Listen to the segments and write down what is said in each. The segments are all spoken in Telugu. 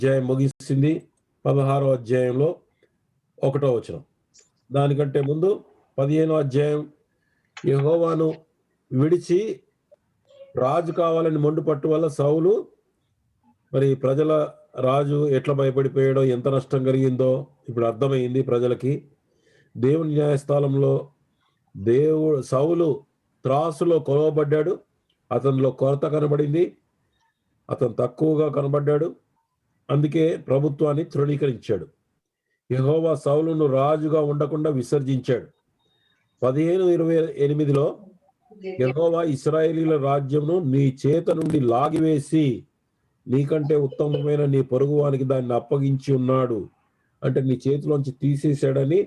అధ్యాయం ముగిసింది. 16వ అధ్యాయంలో 1వ వచనం. దానికంటే ముందు 15వ అధ్యాయం యెహోవాను విడిచి రాజు కావాలని మొండుపట్టు వల్ల సౌలు మరి ప్రజల రాజు ఎట్లా భయపడిపోయాడో, ఎంత నష్టం కలిగిందో ఇప్పుడు అర్థమైంది ప్రజలకి. దేవుని న్యాయస్థానంలో సౌలు త్రాసులో కొలవబడ్డాడు. అతనిలో కొరత కనబడింది. అతను తక్కువగా కనబడ్డాడు. అందుకే ప్రభుత్వాన్ని తృణీకరించాడు. యెహోవా సౌలును రాజుగా ఉండకుండా విసర్జించాడు. 15:28లో యెహోవా ఇశ్రాయేలీయుల రాజ్యమును నీ చేత నుండి లాగివేసి నీకంటే ఉత్తమమైన నీ పొరుగువానికి దాన్ని అప్పగించి ఉన్నాడు. అంటే నీ చేతిలోంచి తీసేశాడని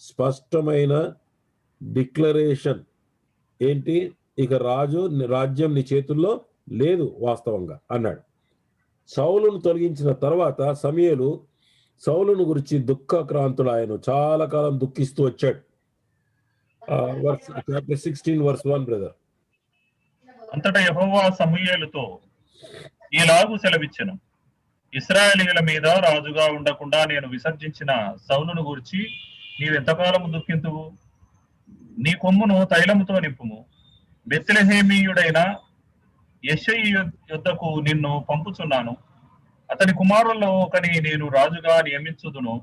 స్పష్టమైన డిక్లరేషన్. ఏంటి? ఇక రాజ్యం నీ చేతుల్లో లేదు వాస్తవంగా అన్నాడు. సౌలును తొలగించిన తర్వాత సమూయేలు సౌలును గురించి దుఃఖక్రాంతుడు. ఆయన చాలా కాలం దుఃఖిస్తూ వచ్చాడు. Chapter 16 verse 1 brother. అంతటా యెహోవా సమూయేలుతో ఇలాగు సెలవిచ్చెను, ఇశ్రాయేలీయుల మీద రాజుగా ఉండకుండా నేను విసర్జించిన సౌలును గురించి నీవెంతకాలము దుఃఖింతువు? నీ కొమ్మును తైలముతో నింపుము. బెత్లెహేమీయుడైన యెషయి యొద్దకు నిన్ను పంపుచున్నాను. అతని కుమారుల్లో ఒకని నేను రాజుగా నియమించుదును.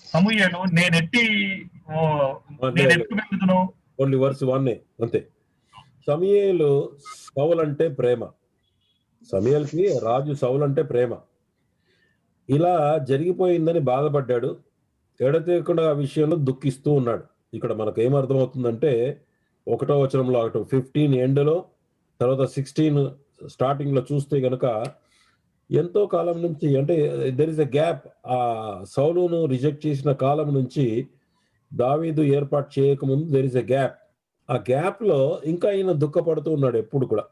సమూయేలు నేనెట్టి వెళ్తును. ఓన్లీ వర్స్ 1 అంతే. సమూయేలు సౌలు అంటే ప్రేమ. సమూయేలుకి రాజు సౌలు అంటే ప్రేమ. ఇలా జరిగిపోయిందని బాధపడ్డాడు. ఎడతెగకుండా ఆ విషయంలో దుఃఖిస్తూ ఉన్నాడు. ఇక్కడ మనకు ఏమర్థమవుతుందంటే 1వ వచనంలో 15 ఎండ్లో, తర్వాత 16 స్టార్టింగ్ లో చూస్తే గనక ఎంతో కాలం నుంచి, అంటే దెర్ ఇస్ ఎ గ్యాప్. ఆ సౌలును రిజెక్ట్ చేసిన కాలం నుంచి దావీదు ఏర్పాటు చేయకముందు దెర్ ఇస్ ఎ గ్యాప్. ఆ గ్యాప్ లో ఇంకా ఈయన దుఃఖపడుతూ ఉన్నాడు ఎప్పుడు కూడా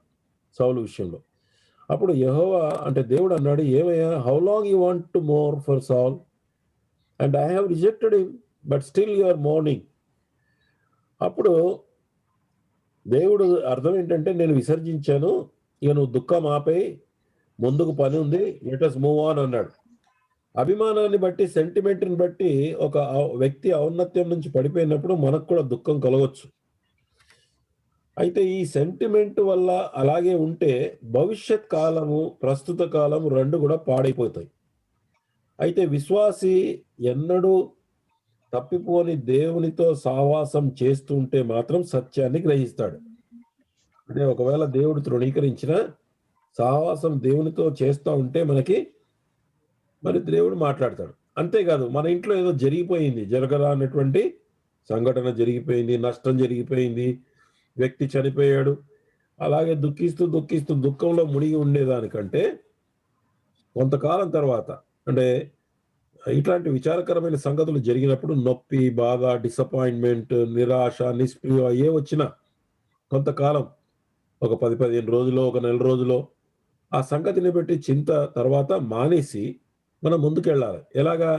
సౌలు విషయంలో. అప్పుడు యెహోవా అంటే దేవుడు అన్నాడు, ఏమయ్యా, how long you want to mourn for Saul and I have rejected him but still you are mourning. అప్పుడు దేవుడు అర్థం ఏంటంటే, నేను విసర్జించాను, ఇక నువ్వు దుఃఖం ఆపై, ముందుకు పని ఉంది, లెట్ us మూవ్ ఆన్ అన్నాడు. అభిమానాన్ని బట్టి, సెంటిమెంట్ని బట్టి ఒక వ్యక్తి ఔన్నత్యం నుంచి పడిపోయినప్పుడు మనకు కూడా దుఃఖం కలగవచ్చు. అయితే ఈ సెంటిమెంట్ వల్ల అలాగే ఉంటే భవిష్యత్ కాలము, ప్రస్తుత కాలము రెండు కూడా పాడైపోతాయి. అయితే విశ్వాసి ఎన్నడూ తప్పిపోని దేవునితో సహవాసం చేస్తుంటే మాత్రం సత్యాన్ని గ్రహిస్తాడు. అంటే ఒకవేళ దేవుడు తృణీకరించిన సహవాసం దేవునితో చేస్తూ ఉంటే మరి దేవుడు మాట్లాడతాడు. అంతేకాదు, మన ఇంట్లో ఏదో జరిగిపోయింది, జరగరానటువంటి సంఘటన జరిగిపోయింది, నష్టం జరిగిపోయింది, వ్యక్తి చనిపోయాడు, అలాగే దుఃఖిస్తూ దుఃఖిస్తూ దుఃఖంలో మునిగి ఉండేదానికంటే కొంతకాలం తర్వాత, అంటే ఇట్లాంటి విచారకరమైన సంగతులు జరిగినప్పుడు నొప్పి, బాధ, డిసప్పాయింట్మెంట్, నిరాశ, నిస్పృహ ఏ వచ్చినా కొంతకాలం, ఒక 10-15 రోజులో, ఒక నెల రోజులో ఆ సంగతిని బట్టి చింత తర్వాత మానేసి మనం ముందుకెళ్ళాలి. ఎలాగా?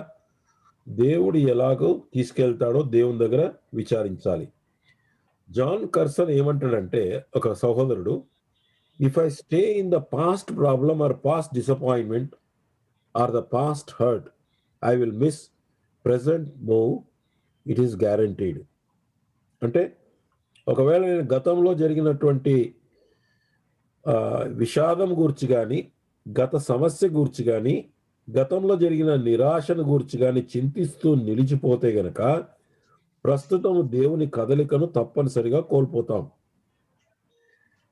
దేవుడు ఎలాగో తీసుకెళ్తాడో దేవుని దగ్గర విచారించాలి. జాన్ కర్సన్ ఏమంటాడంటే, ఒక సహోదరుడు, if I stay in the past problem or past disappointment or the past hurt, I will miss present move, it is guaranteed. అంటే ఒకవేళ నేను గతంలో జరిగినటువంటి విషాదం గూర్చి కానీ, గత సమస్య గూర్చి కానీ, గతంలో జరిగిన నిరాశను గూర్చి కానీ చింతిస్తూ నిలిచిపోతే గనక ప్రస్తుతం దేవుని కదలికను తప్పనిసరిగా కోల్పోతాం.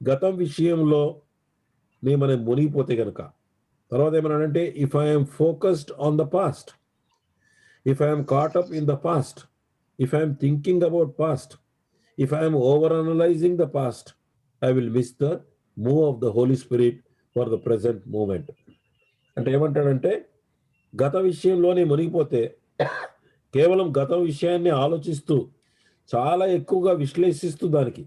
గతం విషయంలో మనం మునిగిపోతే గనక తర్వాత ఏమన్నాడంటే, if I'm focused on the past, if I'm caught up in the past, if I'm thinking about past, if I'm over analysing the past, I will miss the move of the Holy Spirit for the present moment. అంటే ఏమంటాడంటే, గత విషయంలోనే మునిగిపోతే, కేవలం గత విషయాన్ని ఆలోచిస్తూ చాలా ఎక్కువగా విశ్లేషిస్తూ దానికి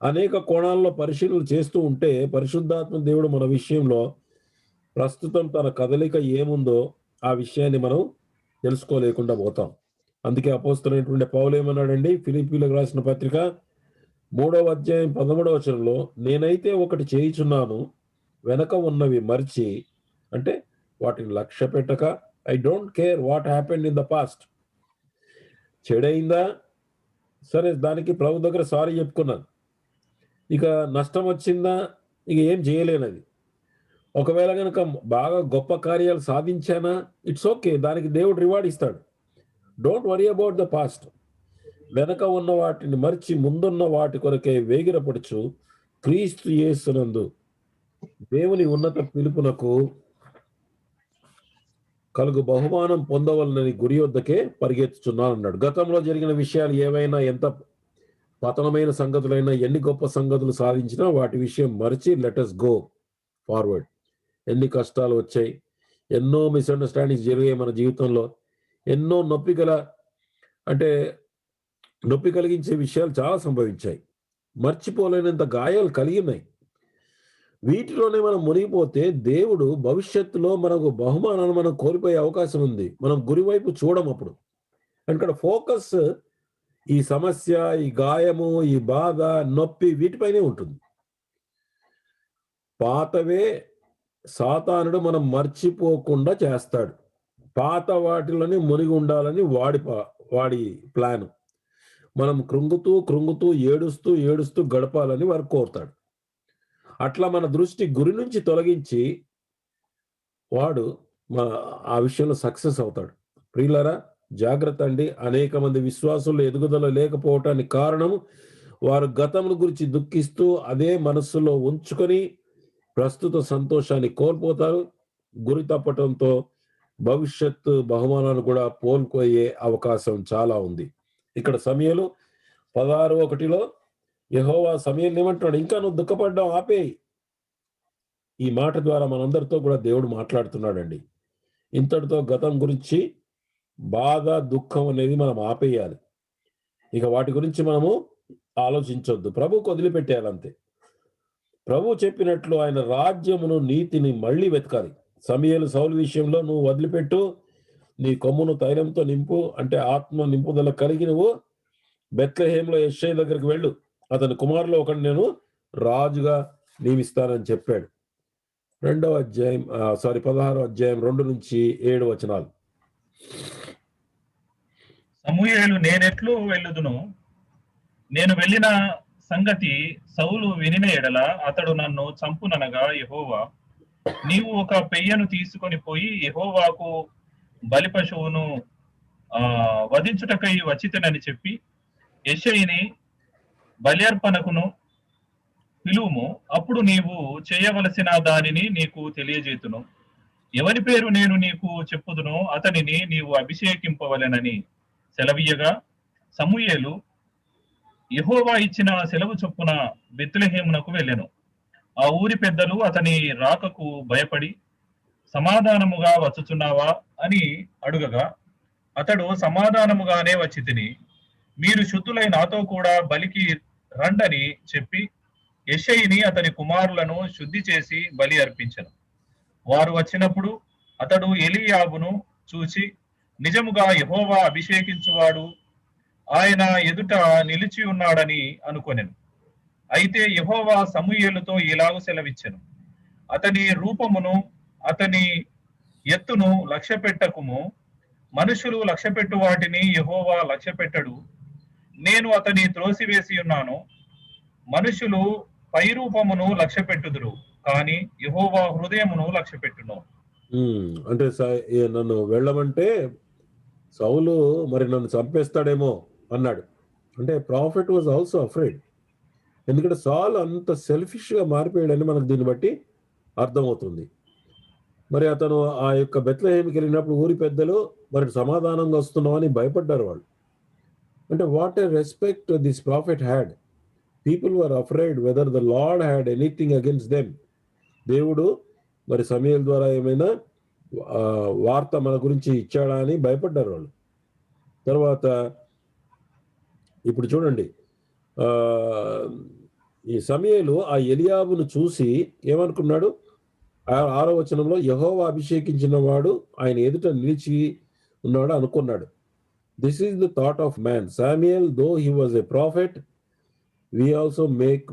అనేక కోణాల్లో పరిశీలన చేస్తూ ఉంటే పరిశుద్ధాత్మ దేవుడు మన విషయంలో ప్రస్తుతం తన కదలిక ఏముందో ఆ విషయాన్ని మనం తెలుసుకోలేకుండా పోతాం. అందుకే అపోస్తలుడైనటువంటి పౌలు ఏమన్నాడండి, ఫిలిప్పీయులకు రాసిన పత్రిక 3వ అధ్యాయం 13వ వచనంలో, నేనైతే ఒకటి చేయుచున్నాను, వెనక ఉన్నవి మరిచి, అంటే వాటిని లక్ష్య పెట్టక, I don't care what happened in the past. చెడైందా సరే, దానికి ప్రభు దగ్గర సారీ చెప్పుకున్నాను. ఇక నష్టం వచ్చిందా, ఇక ఏం చేయలేనది. ఒకవేళ కనుక బాగా గొప్ప కార్యాలు సాధించానా, ఇట్స్ ఓకే, దానికి దేవుడు రివార్డ్ ఇస్తాడు. Don't worry about the past. వెనక ఉన్న వాటిని మర్చి ముందున్న వాటి కొరకే వేగిరపడుచు క్రీస్తు యేసునందు దేవుని ఉన్నత పిలుపునకు కలుగు బహుమానం పొందవలనని గురి వద్దకే పరిగెత్తుచున్నాను అన్నాడు. గతంలో జరిగిన విషయాలు ఏవైనా, ఎంత పతనమైన సంగతులైనా, ఎన్ని గొప్ప సంగతులు సాధించినా వాటి విషయం మరిచి లెటస్ గో ఫార్వర్డ్. ఎన్ని కష్టాలు వచ్చాయి, ఎన్నో మిస్అండర్స్టాండింగ్స్ జరిగాయి మన జీవితంలో, ఎన్నో నొప్పి కలిగించే విషయాలు చాలా సంభవించాయి, మర్చిపోలేనంత గాయాలు కలిగి ఉన్నాయి. వీటిలోనే మనం మునిగిపోతే దేవుడు భవిష్యత్తులో మనకు బహుమానాన్ని మనం కోల్పోయే అవకాశం ఉంది. మనం గురివైపు చూడమప్పుడు. ఇక్కడ ఫోకస్ ఈ సమస్య, ఈ గాయము, ఈ బాధ, నొప్పి వీటిపైనే ఉంటుంది. పాతవే సాతానుడు మనం మర్చిపోకుండా చేస్తాడు. పాత వాటిలోనే మునిగి ఉండాలని వాడి ప్లాన్. మనం కృంగుతూ ఏడుస్తూ గడపాలని వారు కోరుతాడు. అట్లా మన దృష్టి గురి నుంచి తొలగించి వాడు ఆ విషయంలో సక్సెస్ అవుతాడు. ప్రియులారా, జాగ్రత్త అండి. అనేక మంది విశ్వాసులు ఎదుగుదల లేకపోవటానికి కారణం వారు గతమును గురించి దుఃఖిస్తూ అదే మనస్సులో ఉంచుకొని ప్రస్తుత సంతోషాన్ని కోల్పోతారు. గురి తప్పటంతో భవిష్యత్తు బహుమానాలు కూడా కోల్పోయే అవకాశం చాలా ఉంది. ఇక్కడ సమయలు 16:1 యెహోవా సమయల్ని ఏమంటున్నాడు, ఇంకా నువ్వు దుఃఖపడ్డం ఆపేయి. ఈ మాట ద్వారా మనందరితో కూడా దేవుడు మాట్లాడుతున్నాడండి. ఇంతటితో గతం గురించి బాధ, దుఃఖం అనేది మనం ఆపేయాలి. ఇక వాటి గురించి మనము ఆలోచించొద్దు. ప్రభువుకు వదిలిపెట్టేయాలంతే. ప్రభు చెప్పినట్లు ఆయన రాజ్యమును, నీతిని మళ్ళీ వెతకాలి. సమయలు సౌలు విషయంలో నువ్వు వదిలిపెట్టు, నీ కొమ్మును తైలంతో నింపు, అంటే ఆత్మ నింపుదల కలిగి నువ్వు బెత్లెహేంలో యెష్షయి దగ్గరికి వెళ్ళు, అతని కుమారులో ఒకటి నేను రాజుగా నియమిస్తానని చెప్పాడు. 16వ అధ్యాయం 2-7 సమూయేలు, నేనెట్లు వెళ్ళుదును, నేను వెళ్ళిన సంగతి సౌలు వినిన ఎడల అతడు నన్ను చంపుననగా యెహోవా, నీవు ఒక పెయ్యను తీసుకొని పోయి యెహోవాకు బలి పశువును వధించుటకై వచ్చితనని చెప్పి యెష్షయిని బలి అర్పణకును పిలువుము. అప్పుడు నీవు చేయవలసిన దానిని నీకు తెలియజేతును. ఎవరి పేరు నేను నీకు చెప్పుదునో అతనిని నీవు అభిషేకింపవలెనని సెలవీయగా, సమూయేలు యెహోవా ఇచ్చిన సెలవు చొప్పున బెత్లెహేమునకు వెళ్ళెను. ఆ ఊరి పెద్దలు అతని రాకకు భయపడి, సమాధానముగా వచ్చుచున్నావా అని అడుగగా, అతడు సమాధానముగానే వచ్చి తిని, మీరు శుద్ధులై నాతో కూడా బలికి రండని చెప్పి యెష్షయిని అతని కుమారులను శుద్ధి చేసి బలి అర్పించెను. వారు వచ్చినప్పుడు అతడు ఎలీయాబును చూచి, నిజముగా యెహోవా అభిషేకించువాడు ఆయన ఎదుట నిలిచి ఉన్నాడని అనుకొనెను. అయితే యెహోవా సమూయేలుతో ఇలాగు సెలవిచ్చెను, అతని రూపమును అతని ఎత్తును లక్ష్య పెట్టకుము. మనుషులు లక్ష్యపెట్టు వాటిని యెహోవా లక్ష్య పెట్టడు. నేను అతని త్రోసివేసి ఉన్నాను. మనుషులు పై రూపమును లక్ష్య పెట్టుదురు, కానీ యెహోవా హృదయమును లక్ష్య పెట్టును. అంటే నన్ను వెళ్ళమంటే సౌలు మరి నన్ను చంపేస్తాడేమో అన్నాడు. అంటే ప్రాఫెట్ వాజ్ ఆల్సో అఫ్రైడ్. ఎందుకంటే సాల్ అంత సెల్ఫిష్ గా మారిపోయాడని మనకు దీన్ని బట్టి అర్థమవుతుంది. మరి అతను ఆ యొక్క బెత్లెహేముకి వెళ్ళినప్పుడు ఊరి పెద్దలు మరి సమాధానంగా వస్తున్నామని భయపడ్డారు వాళ్ళు. అంటే what a respect this prophet had. People were afraid whether the lord had anything against them. దేవుడు మరి సమూయేలు ద్వారా ఏమైనా వార్త మన గురించి ఇచ్చాడా అని భయపడ్డారు వాళ్ళు. తర్వాత ఇప్పుడు చూడండి, ఈ సమూయేలు ఆ ఎలీయాబును చూసి ఏమనుకున్నాడు? 6వ వచనంలో యెహోవా అభిషేకించిన వాడు ఆయన ఎదుట నిలిచి ఉన్నాడు అనుకున్నాడు. This is the thought of man. Samuel, though he was a prophet, we also make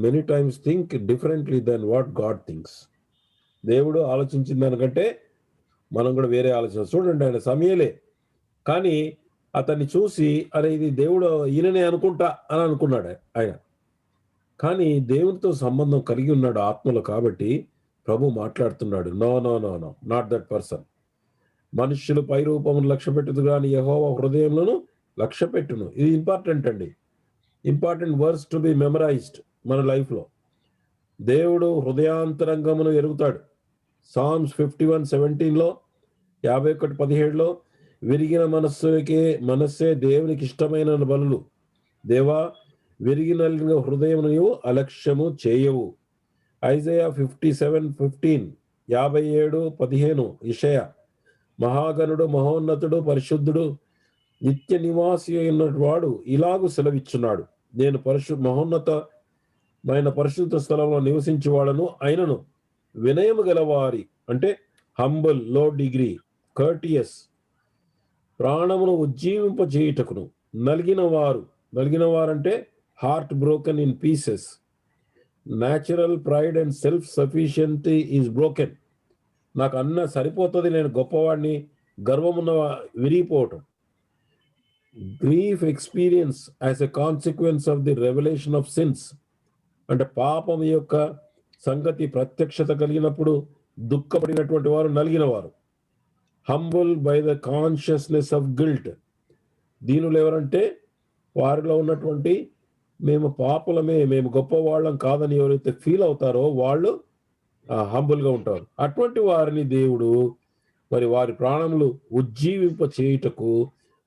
many times think differently than what God thinks. దేవుడు ఆలోచించిన దానికంటే మనం కూడా వేరే ఆలోచన. చూడండి, ఆయన సమయలే, కానీ అతన్ని చూసి అరే ఇది దేవుడు ఈయననే అనుకుంటా అని అనుకున్నాడు ఆయన. కానీ దేవునితో సంబంధం కలిగి ఉన్నాడు ఆత్మలో, కాబట్టి ప్రభు మాట్లాడుతున్నాడు, no no no no, not that person. మనుష్యులు పై రూపమును లక్ష్య పెట్టుదు కానీ యెహోవా హృదయంలోను లక్ష్య పెట్టును. ఇది ఇంపార్టెంట్ అండి, important words to be memorised మన లైఫ్లో. దేవుడు హృదయాంతరంగమును ఎరుగుతాడు. సామ్స్ 51:17లో, 51:17లో, విరిగిన మనస్సే దేవునికి ఇష్టమైన బలులు. దేవా, విరిగిన హృదయం నీవు అలక్ష్యము చేయవు. ఐజయా 57:15, 57:15, ఇషయ, మహాగణుడు, మహోన్నతుడు, పరిశుద్ధుడు, నిత్య నివాసి అయినవాడు ఇలాగు సెలవిచ్చున్నాడు, నేను మహోన్నతమైన పరిశుద్ధ స్థలంలో నివసించేవాడను అయినను వినయము గలవారి, అంటే హంబుల్, లో డిగ్రీ, కర్టియస్, ప్రాణమును ఉజ్జీవింపజేయుటకును నలిగిన వారంటే heart broken in pieces, natural pride and self sufficiency is broken. నాకు అన్న సరిపోతుంది, నేను గొప్పవాడిని, గర్వమున్న విరిగిపోవటం. Grief experience as a consequence of the revolution of sins, అంటే పాపం యొక్క సంగతి ప్రత్యక్షత కలిగినప్పుడు దుఃఖపడినటువంటి వారు నలిగిన వారు. Humble by the consciousness of guilt, దీనులు ఎవరంటే వారిలో ఉన్నటువంటి మేము పాపులమే, మేము గొప్పవాళ్ళం కాదని ఎవరైతే ఫీల్ అవుతారో వాళ్ళు హంబుల్గా ఉంటారు. అటువంటి వారిని దేవుడు మరి వారి ప్రాణములు ఉజ్జీవింప చేయుటకు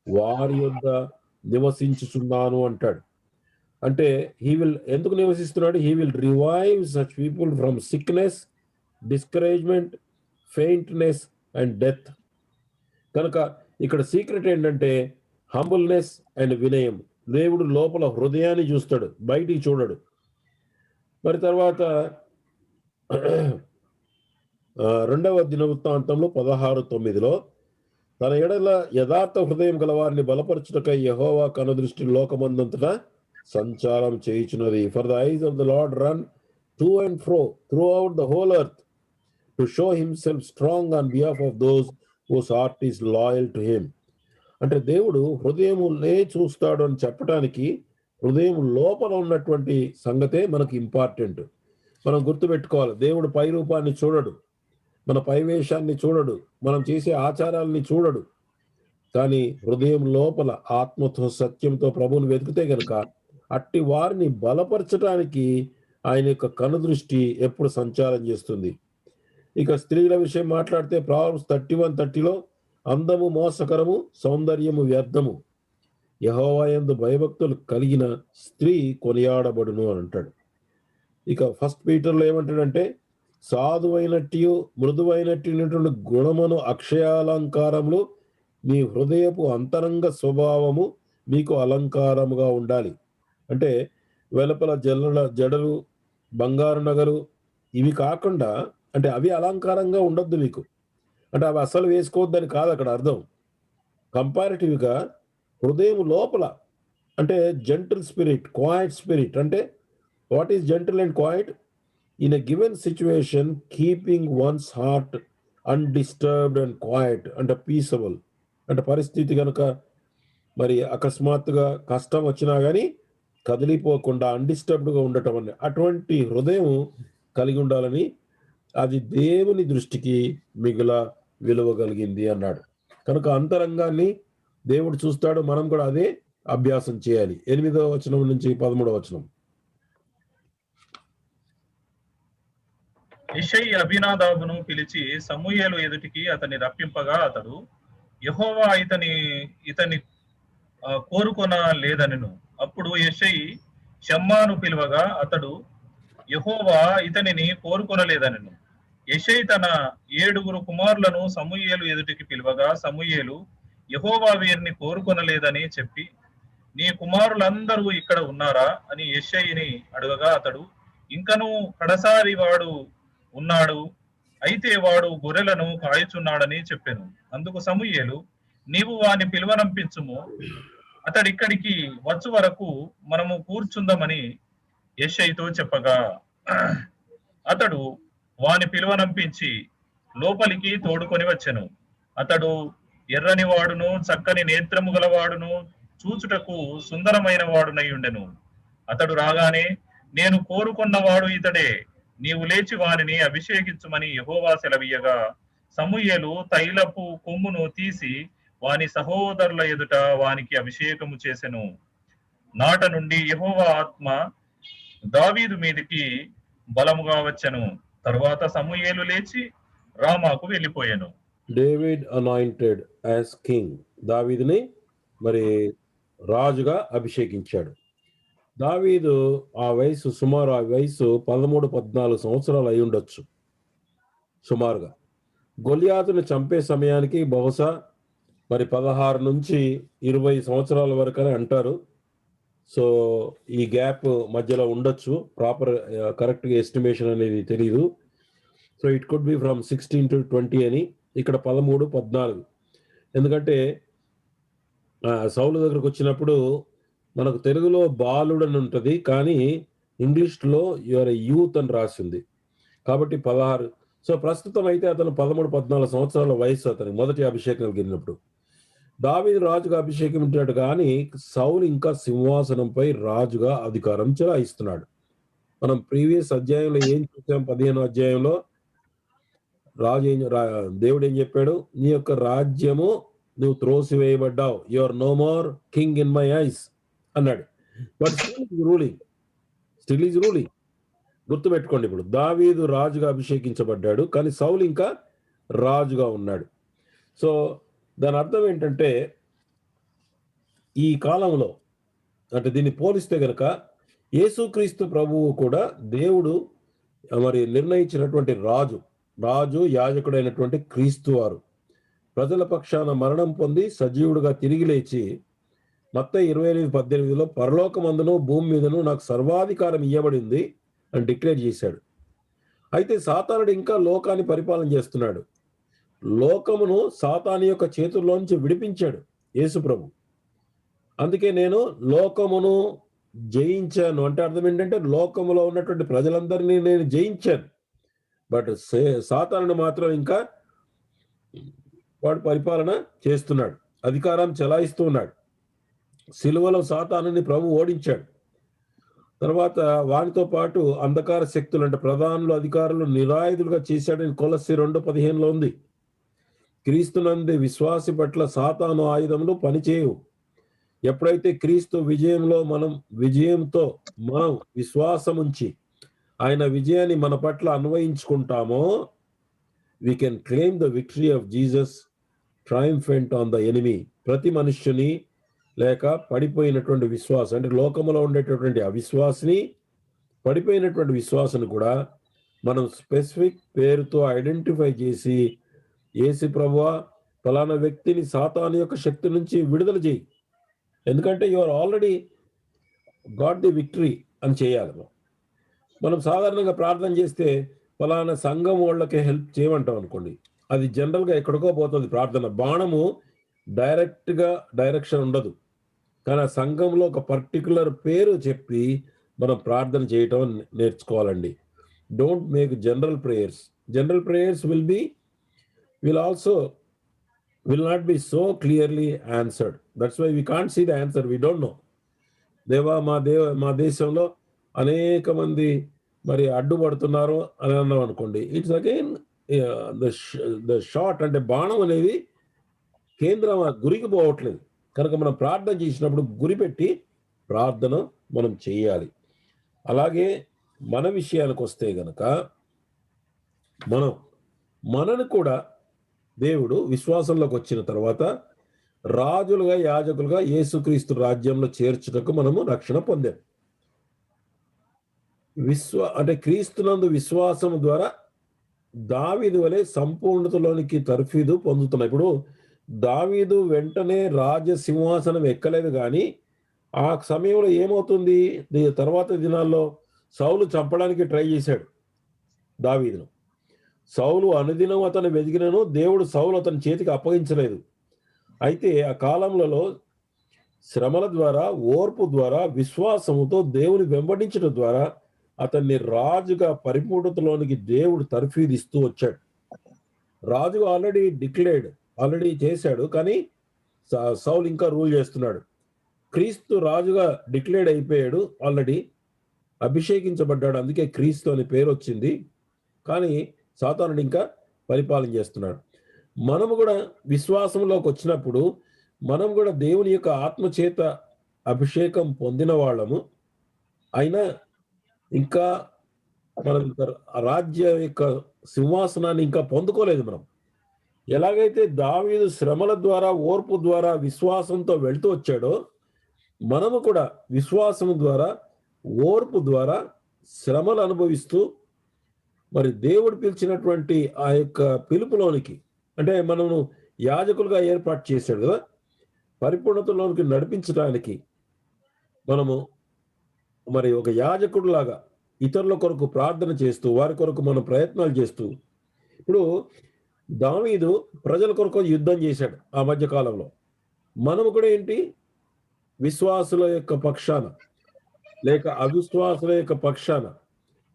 వారి యొద్ద నివసించుచున్నాను అంటాడు. అంటే ఎందుకు నివసిస్తున్నాడు? He will revive such people from sickness, discouragement, faintness and death. కనుక ఇక్కడ సీక్రెట్ ఏంటంటే హంబుల్నెస్ అండ్ వినయం. దేవుడు లోపల హృదయాన్ని చూస్తాడు, బయటికి చూడడు. మరి తర్వాత 2వ దినవృత్తాంతంలో 16:9లో, తన ఎడల యథార్థ హృదయం గలవారిని బలపరచుటకై యెహోవా కనుదృష్టి లోకమందంతటా సంచారం చేయుచున్నది. For the eyes of the Lord run to and fro throughout the whole earth to show himself strong on behalf of those whose heart is loyal to him. అంటే దేవుడు హృదయమునే చూస్తాడు అని చెప్పడానికి హృదయం లోపల ఉన్నటువంటి సంగతే మనకు ఇంపార్టెంట్. మనం గుర్తుపెట్టుకోవాలి, దేవుడు పై రూపాన్ని చూడడు, మన పైవేషాన్ని చూడడు, మనం చేసే ఆచారాలని చూడడు. కానీ హృదయం లోపల ఆత్మతో సత్యంతో ప్రభువుని వెతికితే గనుక అట్టి వారిని బలపరచడానికి ఆయన యొక్క కనుదృష్టి ఎప్పుడు సంచారం చేస్తుంది. ఇక స్త్రీల విషయం మాట్లాడితే ప్రావర్బ్స్ 31:30లో, అందము మోసకరము, సౌందర్యము వ్యర్థము, యెహోవా యందు భయభక్తులు కలిగిన స్త్రీ కొనియాడబడును అని అంటాడు. ఇక 1 పీటర్లో ఏమంటాడంటే, సాధువైనట్టు మృదువైనటువంటి గుణమును అక్షయాలంకారములు మీ హృదయపు అంతరంగ స్వభావము మీకు అలంకారముగా ఉండాలి. అంటే వెలుపల జడలు, బంగారు నగలు ఇవి కాకుండా, అంటే అవి అలంకారంగా ఉండొద్దు మీకు, అంటే అవి అసలు వేసుకోవద్దని కాదు అక్కడ అర్థం. కంపారిటివ్గా హృదయం లోపల అంటే జెంటిల్ స్పిరిట్, క్వైట్ స్పిరిట్. అంటే what is gentle and quiet? In a given situation keeping one's heart undisturbed and quiet, అంటే పీసబుల్. అంటే పరిస్థితి కనుక మరి అకస్మాత్తుగా కష్టం వచ్చినా కానీ కదిలిపోకుండా అన్డిస్టర్బ్డ్గా ఉండటం అని, అటువంటి హృదయం కలిగి ఉండాలని, అది దేవుని దృష్టికి మిగుల విలువ కలిగింది అన్నాడు. కనుక అంతరంగాన్ని దేవుడు చూస్తాడు, మనం కూడా అదే అభ్యాసం చేయాలి. 8వ వచనం నుంచి 13వ వచనం. యెషయి అబీనాదాబును పిలిచి సమూయేలు ఎదుటికి అతన్ని రప్పింపగా అతడు యెహోవా ఇతని కోరుకొన లేదనెను. అప్పుడు యెషయి షమ్మాను పిలువగా అతడు యెహోవా ఇతనిని కోరుకొనలేదనెను. యెషయి తన 7 కుమారులను సమూయేలు ఎదుటికి పిలువగా సమూయేలు యెహోవా వీరిని కోరుకొనలేదని చెప్పి, నీ కుమారులందరూ ఇక్కడ ఉన్నారా అని యెషయిని అడగగా అతడు, ఇంకనూ కడసారి వాడు ఉన్నాడు, అయితే వాడు గొర్రెలను కాయుచున్నాడని చెప్పెను. అందుకు సమూయేలు, నీవు వాని పిలువనంపించుము, అతడిక్కడికి వచ్చు వరకు మనము కూర్చుందామని యెషయితో చెప్పగా అతడు వాని పిలువనంపించి లోపలికి తోడుకొని వచ్చెను. అతడు ఎర్రని వాడును, చక్కని నేత్రము గలవాడును, చూచుటకు సుందరమైన వాడునై ఉండెను. అతడు రాగానే, నేను కోరుకున్నవాడు ఇతడే, నీవు లేచి వానిని అభిషేకించుమని యెహోవా సెలవీయగా, సమూయేలు తైలపు కొమ్మును తీసి వాని సహోదరుల ఎదుట వానికి అభిషేకము చేసెను. నాట నుండి యెహోవా ఆత్మ దావీదు మీదికి బలముగా వచ్చెను. తరువాత సమూయేలు లేచి రామాకు వెళ్ళిపోయాను. డేవిడ్ అనాయింటెడ్ యాజ్ కింగ్, దావీదుని మరి రాజుగా అభిషేకించాడు. దావీదు ఆ వయసు 13-14 సంవత్సరాలు అయి ఉండొచ్చు సుమారుగా. గొలియాతుని చంపే సమయానికి బహుశా మరి 16 నుంచి 20 సంవత్సరాల వరకు అని అంటారు. సో ఈ గ్యాప్ మధ్యలో ఉండొచ్చు, ప్రాపర్ కరెక్ట్గా ఎస్టిమేషన్ అనేది తెలియదు. So it could be from 16 to 20 అని, ఇక్కడ 13-14. ఎందుకంటే సౌలు దగ్గరకు వచ్చినప్పుడు మనకు తెలుగులో బాలుడు అని ఉంటుంది, కానీ ఇంగ్లీష్లో యువర్ యూత్ అని రాసింది కాబట్టి 16. సో ప్రస్తుతం అయితే అతను 13-14 సంవత్సరాల వయసు అతనికి మొదటి అభిషేకం కలిగినప్పుడు. దావీదు రాజుగా అభిషేకించాడు, కానీ సౌలు ఇంకా సింహాసనంపై రాజుగా అధికారం చెలాయిస్తున్నాడు. మనం ప్రీవియస్ అధ్యాయంలో ఏం చూసాం? 15వ అధ్యాయంలో దేవుడు ఏం చెప్పాడు? నీ యొక్క రాజ్యము నువ్వు త్రోసివేయబడ్డావు, you are no more king in my eyes అన్నాడు. But still is ruling. గుర్తుపెట్టుకోండి, ఇప్పుడు దావీదు రాజుగా అభిషేకించబడ్డాడు, కానీ సౌలు ఇంకా రాజుగా ఉన్నాడు. సో దాని అర్థం ఏంటంటే, ఈ కాలంలో అంటే దీన్ని పోలిస్తే గనక యేసుక్రీస్తు ప్రభువు కూడా దేవుడు మరి నిర్ణయించినటువంటి రాజు యాజకుడైనటువంటి క్రీస్తు వారు ప్రజల పక్షాన మరణం పొంది సజీవుడుగా తిరిగి లేచి మత్తయి 28:18 పరలోకమందును భూమి మీదను నాకు సర్వాధికారం ఇవ్వబడింది అని డిక్లేర్ చేశాడు. అయితే సాతానుడు ఇంకా లోకాన్ని పరిపాలన చేస్తున్నాడు. లోకమును సాతాను యొక్క చేతుల్లోంచి విడిపించాడు యేసు ప్రభు. అందుకే నేను లోకమును జయించాను అంటే అర్థం ఏంటంటే, లోకములో ఉన్నటువంటి ప్రజలందరినీ నేను జయించాను. బట్ సాతానుడు మాత్రం ఇంకా వాడు పరిపాలన చేస్తున్నాడు, అధికారం చెలాయిస్తూ ఉన్నాడు. సిలువలో సాతానుని ప్రభు ఓడించాడు. తర్వాత వానితో పాటు అంధకార శక్తులు అంటే ప్రధానులు, అధికారులు నిరాయుధులుగా చేశాడని కొలస్సీ 2:15 ఉంది. క్రీస్తునందు విశ్వాసి పట్ల సాతాను ఆయుధములు పనిచేయవు. ఎప్పుడైతే క్రీస్తు విజయంతో మనం విశ్వాసం ఉంచి ఆయన విజయాన్ని మన పట్ల అన్వయించుకుంటామో, we can claim the victory of Jesus triumphant on the enemy. ప్రతి మనుష్యుని లేక పడిపోయినటువంటి విశ్వాసం అంటే లోకములో ఉండేటటువంటి అవిశ్వాసిని, పడిపోయినటువంటి విశ్వాసం కూడా మనం స్పెసిఫిక్ పేరుతో ఐడెంటిఫై చేసి, యేసు ప్రభువా ఫలానా వ్యక్తిని సాతాను యొక్క శక్తి నుంచి విడుదల చేయి, ఎందుకంటే you are already got the victory అని చేయాలి. మనం సాధారణంగా ప్రార్థన చేస్తే ఫలానా సంఘం వాళ్ళకి హెల్ప్ చేయమంటాం అనుకోండి, అది జనరల్గా ఎక్కడికో పోతుంది ప్రార్థన. బాణము డైరెక్షన్ ఉండదు, కానీ ఆ సంఘంలో ఒక పర్టికులర్ పేరు చెప్పి మనం ప్రార్థన చేయటం నేర్చుకోవాలండి. Don't make general prayers will not be so clearly answered. That's why we can't see the answer. We don't know. దేవా మా దేశంలో అనేక మంది మరి అడ్డుపడుతున్నారు అని అన్నాం అనుకోండి, ఇట్స్ అగైన్ ద షాట్ అంటే బాణం అనేది కేంద్రం గురికి పోవట్లేదు. కనుక మనం ప్రార్థన చేసినప్పుడు గురి పెట్టి ప్రార్థన మనం చేయాలి. అలాగే మన విషయానికి వస్తే గనక మనను కూడా దేవుడు విశ్వాసంలోకి వచ్చిన తర్వాత రాజులుగా, యాజకులుగా యేసుక్రీస్తు రాజ్యంలో చేర్చుటకు మనము రక్షణ పొందాం. అంటే క్రీస్తునందు విశ్వాసం ద్వారా దావీదు వలె సంపూర్ణతలోనికి తర్ఫీదు పొందుతున్నాం. ఇప్పుడు దావీదు వెంటనే రాజసింహాసనం ఎక్కలేదు, కానీ ఆ సమయంలో ఏమవుతుంది, తర్వాత దినాల్లో సౌలు చంపడానికి ట్రై చేశాడు దావీదును. సౌలు అనుదినం అతను వెతికినను దేవుడు సౌలు అతని చేతికి అప్పగించలేదు. అయితే ఆ కాలంలో శ్రమల ద్వారా, ఓర్పు ద్వారా, విశ్వాసముతో దేవుని వెంబడించడం ద్వారా అతన్ని రాజుగా పరిపూర్ణతలోనికి దేవుడు తర్ఫీదు ఇస్తూ వచ్చాడు. రాజు ఆల్రెడీ చేశాడు, కానీ సౌలు ఇంకా రూల్ చేస్తున్నాడు. క్రీస్తు రాజుగా డిక్లేర్డ్ అయిపోయాడు, ఆల్రెడీ అభిషేకించబడ్డాడు, అందుకే క్రీస్తు అనే పేరు వచ్చింది. కానీ సాతానుడు ఇంకా పరిపాలన చేస్తున్నాడు. మనము కూడా విశ్వాసంలోకి వచ్చినప్పుడు మనం కూడా దేవుని యొక్క ఆత్మచేత అభిషేకం పొందిన వాళ్ళము అయినా ఇంకా మనం రాజ్య యొక్క సింహాసనాన్ని ఇంకా పొందుకోలేదు. మనం ఎలాగైతే దావీదు శ్రమల ద్వారా, ఓర్పు ద్వారా, విశ్వాసంతో వెళ్తూ వచ్చాడో, మనము కూడా విశ్వాసం ద్వారా, ఓర్పు ద్వారా శ్రమలు అనుభవిస్తూ మరి దేవుడు పిలిచినటువంటి ఆ యొక్క పిలుపులోనికి, అంటే మనము యాజకులుగా ఏర్పాటు చేశాడు కదా, పరిపూర్ణతలోనికి నడిపించడానికి మనము మరి ఒక యాజకుడిలాగా ఇతరుల కొరకు ప్రార్థన చేస్తూ, వారి కొరకు మనం ప్రయత్నాలు చేస్తూ, ఇప్పుడు దావీదు ప్రజల కొరకు యుద్ధం చేశాడు ఆ మధ్య కాలంలో. మనము కూడా ఏంటి, విశ్వాసుల యొక్క పక్షాన లేక అవిశ్వాసుల యొక్క పక్షాన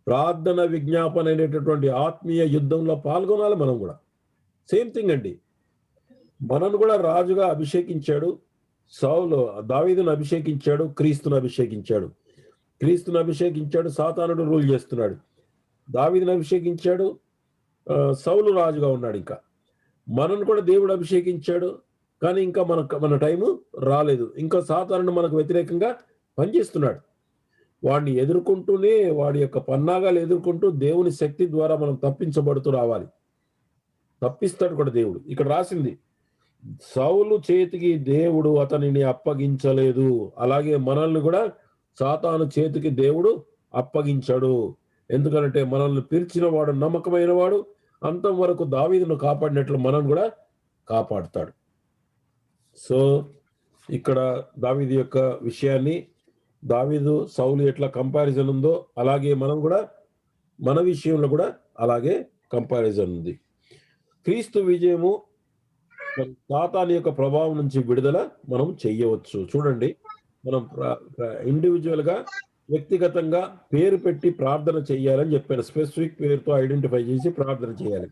ప్రార్థన, విజ్ఞాపన అనేటటువంటి ఆత్మీయ యుద్ధంలో పాల్గొనాలి. మనం కూడా సేమ్ థింగ్ అండి. మనను కూడా రాజుగా అభిషేకించాడు. సౌలు దావీదును అభిషేకించాడు, క్రీస్తును అభిషేకించాడు. సాతానుడు రూల్ చేస్తున్నాడు. దావీదును అభిషేకించాడు, సౌలు రాజుగా ఉన్నాడు. ఇంకా మనను కూడా దేవుడు అభిషేకించాడు, కానీ ఇంకా మన టైము రాలేదు. ఇంకా సాతానుడు మనకు వ్యతిరేకంగా పనిచేస్తున్నాడు. వాడిని ఎదుర్కొంటూనే, వాడి యొక్క పన్నాగాలు ఎదుర్కొంటూ దేవుని శక్తి ద్వారా మనం తప్పించబడుతూ రావాలి. తప్పిస్తాడు కూడా దేవుడు. ఇక్కడ రాసింది, సౌలు చేతికి దేవుడు అతనిని అప్పగించలేదు, అలాగే మనల్ని కూడా సాతాను చేతికి దేవుడు అప్పగించాడు. ఎందుకంటే మనల్ని పిలిచిన వాడు నమ్మకమైన వాడు, అంతం వరకు దావీదును కాపాడినట్లు మనం కూడా కాపాడుతాడు. సో ఇక్కడ దావీదు యొక్క విషయాన్ని, దావీదు సౌలు ఎట్లా కంపారిజన్ ఉందో అలాగే మనం కూడా మన విషయంలో కూడా అలాగే కంపారిజన్ ఉంది. క్రీస్తు విజయము సాతాను యొక్క ప్రభావం నుంచి విడుదల మనం చెయ్యవచ్చు. చూడండి, మనం ఇండివిజువల్ గా, వ్యక్తిగతంగా పేరు పెట్టి ప్రార్థన చెయ్యాలని చెప్పాను. స్పెసిఫిక్ పేరుతో ఐడెంటిఫై చేసి ప్రార్థన చేయాలి.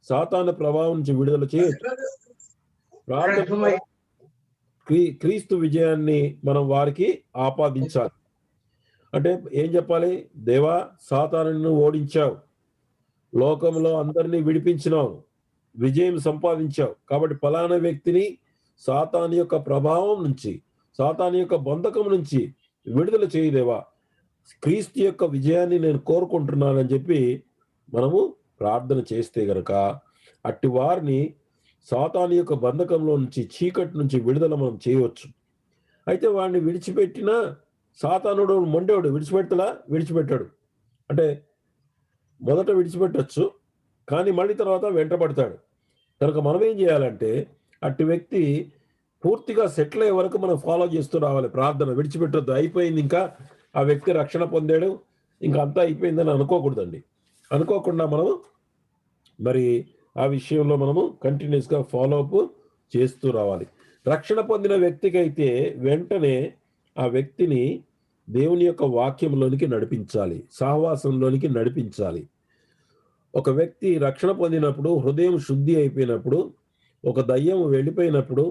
సాతాను ప్రభావం నుంచి విడుదల చేయొచ్చు. ప్రార్థన క్రీస్తు విజయాన్ని మనం వారికి ఆపాదించాలి. అంటే ఏం చెప్పాలి? దేవా, సాతానును ఓడించావు, లోకంలో అందరినీ విడిపించినావు, విజయం సంపాదించావు, కాబట్టి ఫలానా వ్యక్తిని సాతాను యొక్క ప్రభావం నుంచి, సాతాను యొక్క బంధకం నుంచి విడుదల చేయదేవా, క్రీస్తు యొక్క విజయాన్ని నేను కోరుకుంటున్నానని చెప్పి మనము ప్రార్థన చేస్తే గనక అట్టి వారిని సాతాను యొక్క బంధకంలో నుంచి, చీకటి నుంచి విడుదల మనం చేయవచ్చు. అయితే వాడిని విడిచిపెట్టినా సాతానుడు మొండేవాడు, విడిచిపెట్టాడు. అంటే మొదట విడిచిపెట్టచ్చు, కానీ మళ్ళీ తర్వాత వెంటబడతాడు. కనుక మనం ఏం చేయాలంటే, అట్టి వ్యక్తి పూర్తిగా సెటిల్ అయ్యే వరకు మనం ఫాలో చేస్తూ రావాలి. ప్రార్థన విడిచిపెట్టొద్దు. అయిపోయింది, ఇంకా ఆ వ్యక్తి రక్షణ పొందాడు, ఇంకా అంతా అయిపోయిందని అనుకోకూడదండి. అనుకోకుండా మనము మరి ఆ విషయంలో మనము కంటిన్యూస్గా ఫాలో అప్ చేస్తూ రావాలి. రక్షణ పొందిన వ్యక్తికి అయితే వెంటనే ఆ వ్యక్తిని దేవుని యొక్క వాక్యంలోనికి నడిపించాలి, సహవాసంలోనికి నడిపించాలి. ఒక వ్యక్తి రక్షణ పొందినప్పుడు, హృదయం శుద్ధి అయిపోయినప్పుడు, ఒక దయ్యం వెళ్ళిపోయినప్పుడు,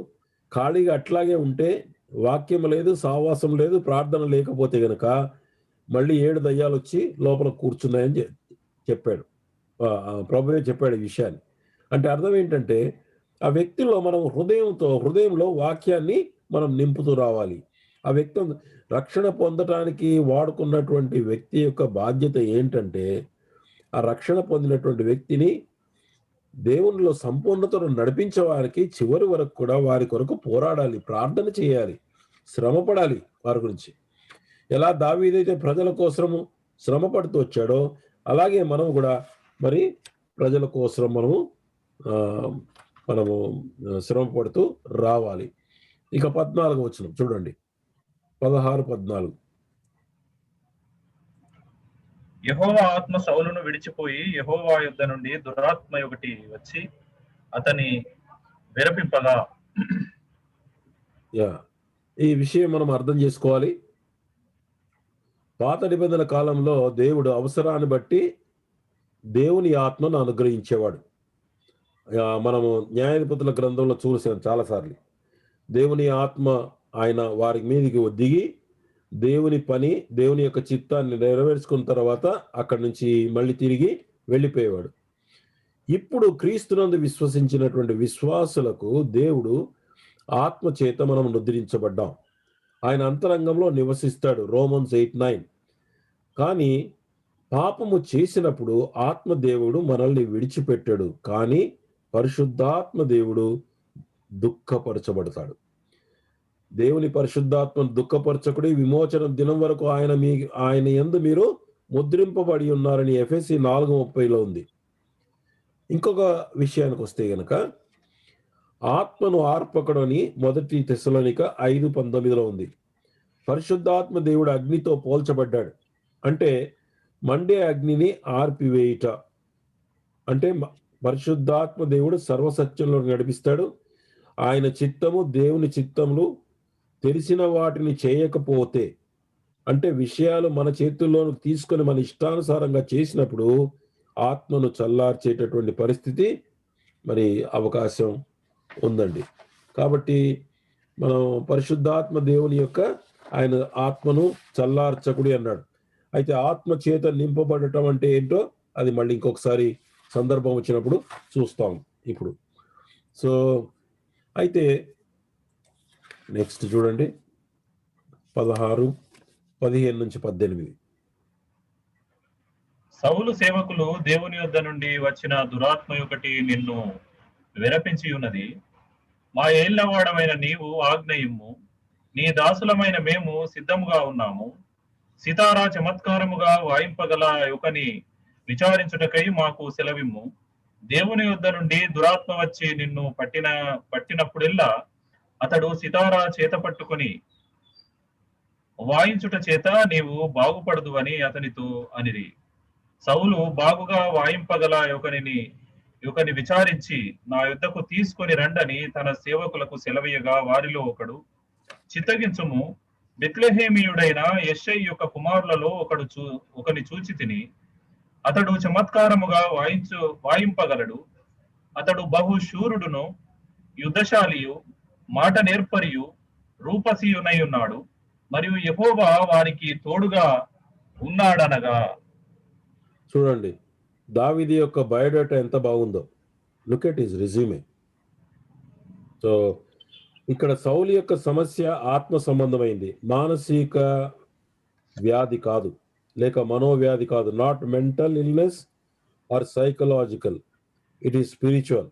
ఖాళీగా అట్లాగే ఉంటే, వాక్యం లేదు, సహవాసం లేదు, ప్రార్థన లేకపోతే గనక మళ్ళీ 7 దయ్యాలు వచ్చి లోపల కూర్చున్నాయని చెప్పాడు. ప్రభువే చెప్పాడు ఈ విషయాన్ని. అంటే అర్థం ఏంటంటే, ఆ వ్యక్తిలో మనం హృదయంలో వాక్యాన్ని మనం నింపుతూ రావాలి. ఆ వ్యక్తి రక్షణ పొందటానికి వాడుకున్నటువంటి వ్యక్తి యొక్క బాధ్యత ఏంటంటే, ఆ రక్షణ పొందినటువంటి వ్యక్తిని దేవునిలో సంపూర్ణతను నడిపించే వారికి చివరి వరకు కూడా వారి కొరకు పోరాడాలి, ప్రార్థన చేయాలి, శ్రమపడాలి వారి గురించి. ఎలా దావీదైతే ప్రజల కోసము శ్రమ పడుతూ వచ్చాడో, అలాగే మనం కూడా మరి ప్రజల కోసం మనము శ్రమ పడుతూ రావాలి. ఇక 14 వచనం చూడండి, 16-14. యెహోవా ఆత్మ సౌలును విడిచిపోయి, యెహోవా యుద్ధ నుండి దురాత్మ ఒకటి వచ్చి అతని విరపింపగా. ఈ విషయం మనం అర్థం చేసుకోవాలి. పాత నిబంధన కాలంలో దేవుడు అవసరాన్ని బట్టి దేవుని ఆత్మను అనుగ్రహించేవాడు. మనము న్యాయాధిపతుల గ్రంథంలో చూసాం చాలాసార్లు. దేవుని ఆత్మ ఆయన వారి మీదకి దిగి దేవుని పని, దేవుని యొక్క చిత్తాన్ని నెరవేర్చుకున్న తర్వాత అక్కడి నుంచి మళ్ళీ తిరిగి వెళ్ళిపోయేవాడు. ఇప్పుడు క్రీస్తునందు విశ్వసించినటువంటి విశ్వాసులకు దేవుడు ఆత్మ చేత మనం ముద్రించబడ్డాం. ఆయన అంతరంగంలో నివసిస్తాడు. రోమన్స్ 8:9. కానీ పాపము చేసినప్పుడు ఆత్మ దేవుడు మనల్ని విడిచిపెట్టాడు. కానీ పరిశుద్ధాత్మ దేవుడు దుఃఖపరచబడతాడు. దేవుని పరిశుద్ధాత్మను దుఃఖపరచకుడి విమోచన దినం వరకు ఆయన యందు మీరు ముద్రింపబడి ఉన్నారని ఎఫెసీ 4:30లో ఉంది. ఇంకొక విషయానికి వస్తే గనక ఆత్మను ఆర్పకుడని 1 తెస్సలోనిక 5:19లో ఉంది. పరిశుద్ధాత్మ దేవుడు అగ్నితో పోల్చబడ్డాడు. అంటే మండే అగ్నిని ఆర్పివేయుట. అంటే పరిశుద్ధాత్మ దేవుడు సర్వసత్యంలో నడిపిస్తాడు. ఆయన చిత్తము దేవుని చిత్తములు తెలిసిన వాటిని చేయకపోతే, అంటే విషయాలు మన చేతుల్లోకి తీసుకొని మన ఇష్టానుసారంగా చేసినప్పుడు ఆత్మను చల్లార్చేటటువంటి పరిస్థితి మరి అవకాశం ఉందండి. కాబట్టి మనం పరిశుద్ధాత్మ దేవుని యొక్క ఆయన ఆత్మను చల్లార్చకుడి అన్నాడు. అయితే ఆత్మ చేత నింపబడటం అంటే ఏంటో అది మళ్ళీ ఇంకొకసారి సందర్భం వచ్చినప్పుడు చూస్తాం. ఇప్పుడు సో అయితే నెక్స్ట్ చూడండి 16, 15 నుంచి 18. సౌలు సేవకులు దేవుని యొద్ద నుండి వచ్చిన దురాత్మ ఒకటి నిన్ను విరపించి ఉన్నది. మా ఏళ్లవాడమైన నీవు ఆజ్ఞయిమ్ము, నీ దాసులమైన మేము సిద్ధముగా ఉన్నాము. సితారా చమత్కారముగా వాయింపగల యుకని విచారించుటకై మాకు సెలవిమ్ము. దేవుని యొద్ద నుండి దురాత్మ వచ్చి నిన్ను పట్టినప్పుడెల్లా అతడు సితారా చేత పట్టుకొని వాయించుట చేత నీవు బాగుపడదు అని అతనితో అనిరి. సౌలు బాగుగా వాయింపగల యుకని విచారించి నా యుద్ధకు తీసుకొని రండని తన సేవకులకు సెలవీయగా వారిలో ఒకడు, చిత్తగించుము, బెత్లెహేమీయుడైన యెష్షయి యొక్క కుమారులలో ఒకని చూచి తిని, అతడు చమత్కారముగా వాయింపగలడు. అతడు బహు శూరుడును, యుద్ధశాలియు, మాట నేర్పరియు, రూపసియునై ఉన్నాడు. మరియు యెహోవా వారికి తోడుగా ఉన్నాడనగా. చూడండి దావీదు యొక్క బయోడేటా ఎంత బాగుందో. Look at his resume. So ఇక్కడ సౌలు యొక్క సమస్య ఆత్మ సంబంధమైంది, మానసిక వ్యాధి కాదు, లేక మనోవ్యాధి కాదు. Not mental illness are psychological, it is spiritual.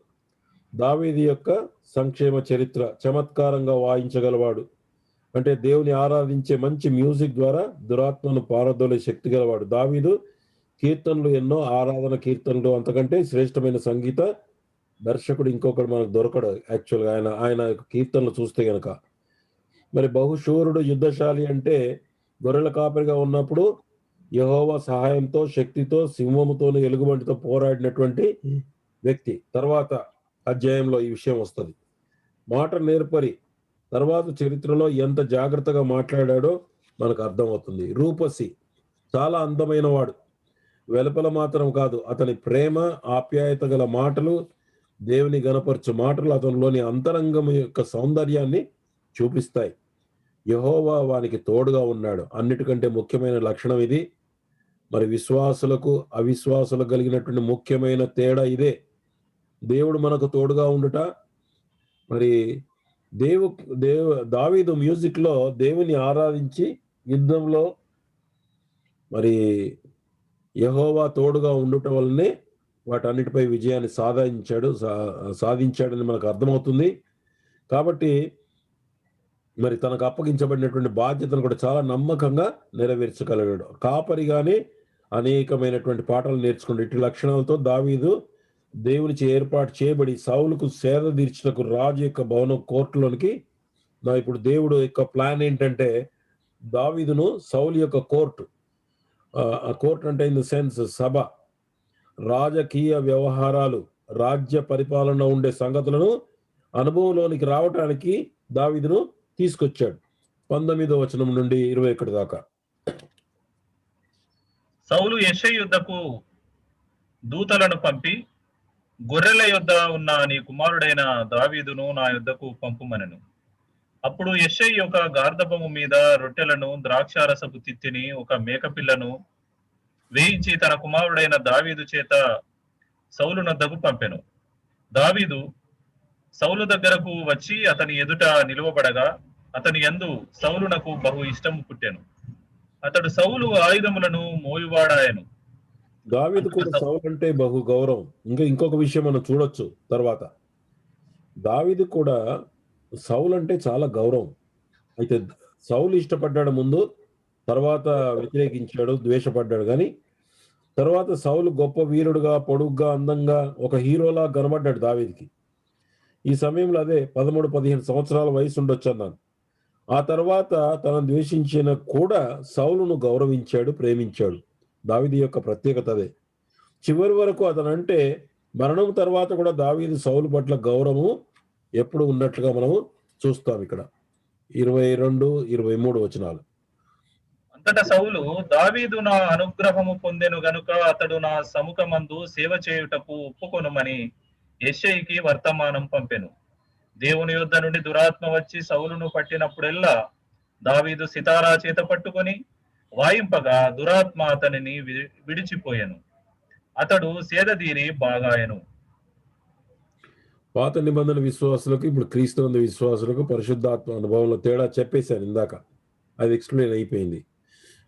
దావీదు యొక్క సంక్షేమ చరిత్ర, చమత్కారంగా వాయించగలవాడు అంటే దేవుని ఆరాధించే మంచి మ్యూజిక్ ద్వారా దురాత్మను పారదోలే శక్తి గలవాడు. దావీదు కీర్తనలు ఎన్నో, ఆరాధన కీర్తనలు, అంతకంటే శ్రేష్టమైన సంగీత దర్శకుడు ఇంకొకడు మనకు దొరకడు యాక్చువల్గా. ఆయన కీర్తనలు చూస్తే గనక మరి బహుశూరుడు, యుద్ధశాలి అంటే గొర్రెల కాపరిగా ఉన్నప్పుడు యెహోవా సహాయంతో, శక్తితో, సింహముతోను ఎలుగుబంటితో పోరాడినటువంటి వ్యక్తి. తర్వాత అధ్యాయంలో ఈ విషయం వస్తుంది. మాట నేర్పరి తర్వాత చరిత్రలో ఎంత జాగ్రత్తగా మాట్లాడాడో మనకు అర్థమవుతుంది. రూపసి చాలా అందమైన వాడు, వెలుపల మాత్రం కాదు, అతని ప్రేమ, ఆప్యాయత గల మాటలు, దేవుని గణపరచు మాటలు అతనిలోని అంతరంగం యొక్క సౌందర్యాన్ని చూపిస్తాయి. యెహోవా వానికి తోడుగా ఉన్నాడు. అన్నిటికంటే ముఖ్యమైన లక్షణం ఇది. మరి విశ్వాసులకు అవిశ్వాసులకు కలిగినటువంటి ముఖ్యమైన తేడా ఇదే. దేవుడు మనకు తోడుగా ఉండుట. మరి దావీదు మ్యూజిక్ లో దేవుని ఆరాధించి యుద్ధంలో మరి యెహోవా తోడుగా ఉండుట వల్లనే వాటన్నిటిపై విజయాన్ని సాధించాడని మనకు అర్థమవుతుంది. కాబట్టి మరి తనకు అప్పగించబడినటువంటి బాధ్యతను కూడా చాలా నమ్మకంగా నెరవేర్చగలిగాడు. కాపరిగానే అనేకమైనటువంటి పాఠాలు నేర్చుకుంటూ ఇటు లక్షణాలతో దావీదు దేవునిచే ఏర్పాటు చేయబడి సౌలుకు సేద తీర్చుటకు రాజు యొక్క భవనం కోర్టులోనికి. ఇప్పుడు దేవుడు యొక్క ప్లాన్ ఏంటంటే దావీదును సౌలు యొక్క కోర్టు అంటే ఇన్ ద సెన్స్ సభ, రాజకీయ వ్యవహారాలు, రాజ్య పరిపాలన ఉండే సంగతులను అనుభవంలోనికి రావటానికి దావీదును తీసుకొచ్చాడు. 19వ వచనం నుండి 21 దాకా. సౌలు యెష్షయి యుద్ధకు దూతలను పంపి గొర్రెల యొద్ద ఉన్న నీ కుమారుడైన దావీదును నా యొద్దకు పంపుమనెను. అప్పుడు యెషై ఒక గార్ధబము మీద రొట్టెలను ద్రాక్షారసపు తిత్తిని ఒక మేకపిల్లను వేయించి తన కుమారుడైన దావీదు చేత సౌలు నొద్దకు పంపెను. దావీదు సౌలు దగ్గరకు వచ్చి అతని ఎదుట నిలువబడగా అతని యందు సౌలునకు బహు ఇష్టము పుట్టెను. అతడు సౌలు ఆయుధములను మోయువాడాయను. దావీదు కూడా అంతటా సౌలు అంటే బహు గౌరవం. ఇంకొక విషయం మనం చూడొచ్చు తర్వాత. దావీదు కూడా సౌలు అంటే చాలా గౌరవం. అయితే సౌలు ఇష్టపడ్డాడు ముందు, తర్వాత వ్యతిరేకించాడు, ద్వేషపడ్డాడు. కానీ తర్వాత సౌలు గొప్ప వీరుడుగా, పొడుగ్గా, అందంగా ఒక హీరోలా కనబడ్డాడు దావీదుకి. ఈ సమయంలో అదే 13, 15 సంవత్సరాల వయసు ఉండొచ్చు అన్నాను. ఆ తర్వాత తనను ద్వేషించిన కూడా సౌలును గౌరవించాడు, ప్రేమించాడు. దావీదు యొక్క ప్రత్యేకత అదే. చివరి వరకు అతనంటే మరణం తర్వాత కూడా దావీదు సౌలు పట్ల గౌరవము ఎప్పుడు ఉన్నట్లుగా మనము చూస్తాం ఇక్కడ 22, 23 వచనాలు. అంతటా సౌలు దావీదు నా అనుగ్రహము పొందెను గనుక అతడు నా సముఖమందు సేవ చేయుటకు ఒప్పుకొనుమని యెషయికి వర్తమానం పంపెను. దేవుని యొద్ద నుండి దురాత్మ వచ్చి సౌలును పట్టినప్పుడెల్లా దావీదు సితారా చేత పట్టుకొని వాయింపగా దురాత్మ అతనిని విడిచిపోయెను. అతడు సేదదీరి బాగాయెను. పాత నిబంధన విశ్వాసులకు, ఇప్పుడు క్రీస్తునందు విశ్వాసులకు పరిశుద్ధాత్మ అనుభవంలో తేడా చెప్పేశాను ఇందాక. అది ఎక్స్ప్లెయిన్ అయిపోయింది.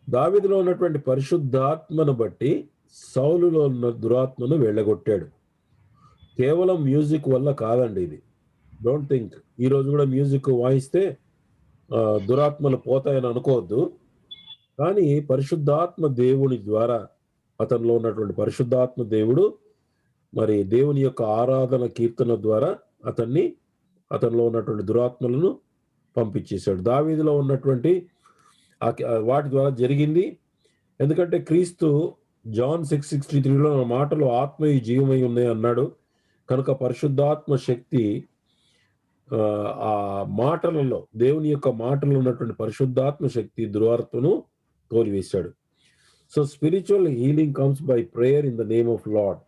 దావీదులో ఉన్నటువంటి పరిశుద్ధాత్మను బట్టి సౌలులో ఉన్న దురాత్మను వెళ్ళగొట్టాడు. కేవలం మ్యూజిక్ వల్ల కాదండి ఇది. డోంట్ థింక్ ఈరోజు కూడా మ్యూజిక్ వాయిస్తే దురాత్మలు పోతాయని అనుకోవద్దు. కానీ పరిశుద్ధాత్మ దేవుని ద్వారా, అతనిలో ఉన్నటువంటి పరిశుద్ధాత్మ దేవుడు మరి దేవుని యొక్క ఆరాధన కీర్తన ద్వారా అతనిలో ఉన్నటువంటి దురాత్మలను పంపించేశాడు. దావీదులో ఉన్నటువంటి వాటి ద్వారా జరిగింది. ఎందుకంటే క్రీస్తు జాన్ 6:63లో నా మాటలు ఆత్మయు జీవమై ఉన్నాయి అన్నాడు. కనుక పరిశుద్ధాత్మ శక్తి ఆ మాటలలో, దేవుని యొక్క మాటల్లో ఉన్నటువంటి పరిశుద్ధాత్మ శక్తి దురాత్మను తోలివేశాడు. So spiritual healing comes by prayer in the name of Lord.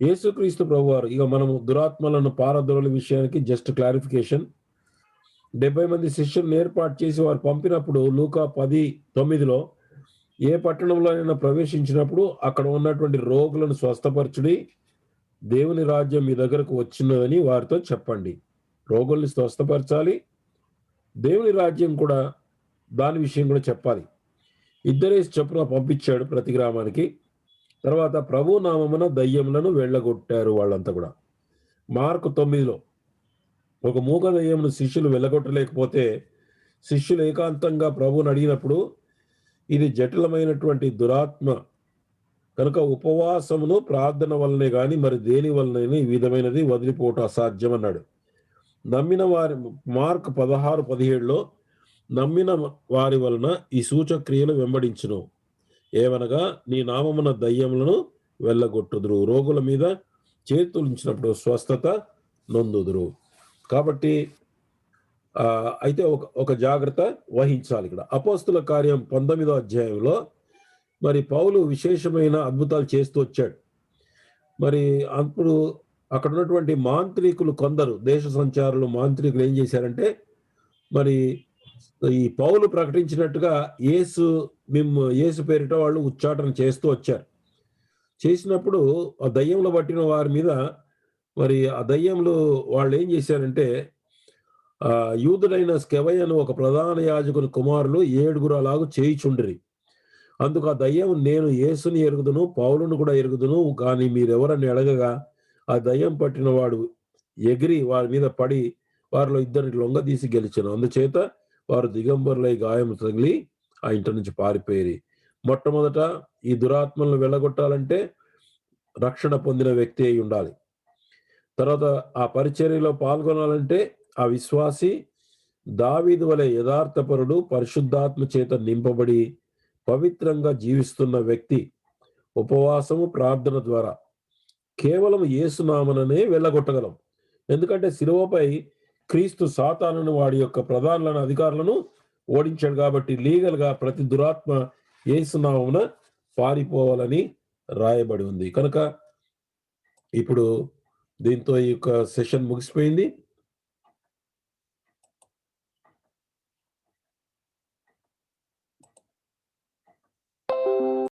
యేసుక్రీస్తు ప్రభువారు, ఇక మనము దురాత్మలను పారదోలే విషయానికి జస్ట్ క్లారిఫికేషన్, 70 మంది శిష్యులను ఏర్పాటు చేసి వారు పంపినప్పుడు లూకా 10:9లో ఏ పట్టణంలో అయినా ప్రవేశించినప్పుడు అక్కడ ఉన్నటువంటి రోగులను స్వస్థపరచుడి, దేవుని రాజ్యం మీ దగ్గరకు వచ్చినదని వారితో చెప్పండి. రోగుల్ని స్వస్థపరచాలి, దేవుని రాజ్యం కూడా దాని విషయం కూడా చెప్పాలి. ఇద్దరేసి చొప్పున పంపించాడు ప్రతి గ్రామానికి. తర్వాత ప్రభు నామమున దయ్యములను వెళ్ళగొట్టారు వాళ్ళంతా కూడా. మార్కు 9లో ఒక మూగ దయ్యమును శిష్యులు వెళ్ళగొట్టలేకపోతే శిష్యులు ఏకాంతంగా ప్రభువుని అడిగినప్పుడు ఇది జటిలమైనటువంటి దురాత్మ కనుక ఉపవాసమును ప్రార్థన వల్లనే కానీ మరి దేని వలన ఈ విధమైనది వదిలిపోవటం అసాధ్యం అన్నాడు. నమ్మిన వారి మార్క్ 16:17లో నమ్మిన వారి వలన ఈ సూచక్రియలు వెంబడించును, ఏమనగా నీ నామమున దయ్యములను వెళ్ళగొట్టుదురు, రోగుల మీద చేతులుంచినప్పుడు స్వస్థత నొందుదురు. కాబట్టి అయితే ఒక జాగ్రత్త వహించాలి ఇక్కడ. అపోస్తుల కార్యం 19వ అధ్యాయంలో మరి పౌలు విశేషమైన అద్భుతాలు చేస్తూ వచ్చాడు. మరి అప్పుడు అక్కడ ఉన్నటువంటి మాంత్రికులు, కొందరు దేశ సంచారులు మాంత్రికులు ఏం చేశారంటే, మరి ఈ పౌలు ప్రకటించినట్టుగా యేసు పేరిట వాళ్ళు ఉచ్చాటన చేస్తూ వచ్చారు. చేసినప్పుడు ఆ దయ్యంలో పట్టిన వారి మీద మరి ఆ దయ్యంలో వాళ్ళు ఏం చేశారంటే, యూదుడైన స్కెవయను ఒక ప్రధాన యాజకుని కుమారులు 7 అలాగు చేయిచుండిరి. అందుకు ఆ దయ్యం, నేను యేసుని ఎరుగుదును, పౌలును కూడా ఎరుగుదును, కానీ మీరెవరని అడగగా ఆ దయ్యం పట్టిన వాడు ఎగిరి వారి మీద పడి వారిలో ఇద్దరిని లొంగదీసి గెలిచాను. అందుచేత వారు దిగంబరులై గాయం తగిలి ఆ ఇంటి నుంచి పారిపోయి. మొట్టమొదట ఈ దురాత్మలను వెళ్ళగొట్టాలంటే రక్షణ పొందిన వ్యక్తి అయి ఉండాలి. తర్వాత ఆ పరిచర్యలో పాల్గొనాలంటే ఆ విశ్వాసి దావీదు వలె యథార్థపరుడు, పరిశుద్ధాత్మ చేత నింపబడి పవిత్రంగా జీవిస్తున్న వ్యక్తి ఉపవాసము, ప్రార్థన ద్వారా కేవలం యేసునామననే వెళ్ళగొట్టగలం. ఎందుకంటే శిలువపై క్రీస్తు సాతానును, వాడి యొక్క ప్రధానులను, అధికారులను ఓడించాడు. కాబట్టి లీగల్గా ప్రతి దురాత్మ యేసునామమున పారిపోవాలని రాయబడి ఉంది. కనుక ఇప్పుడు దీంతో ఈ యొక్క సెషన్ ముగిసిపోయింది.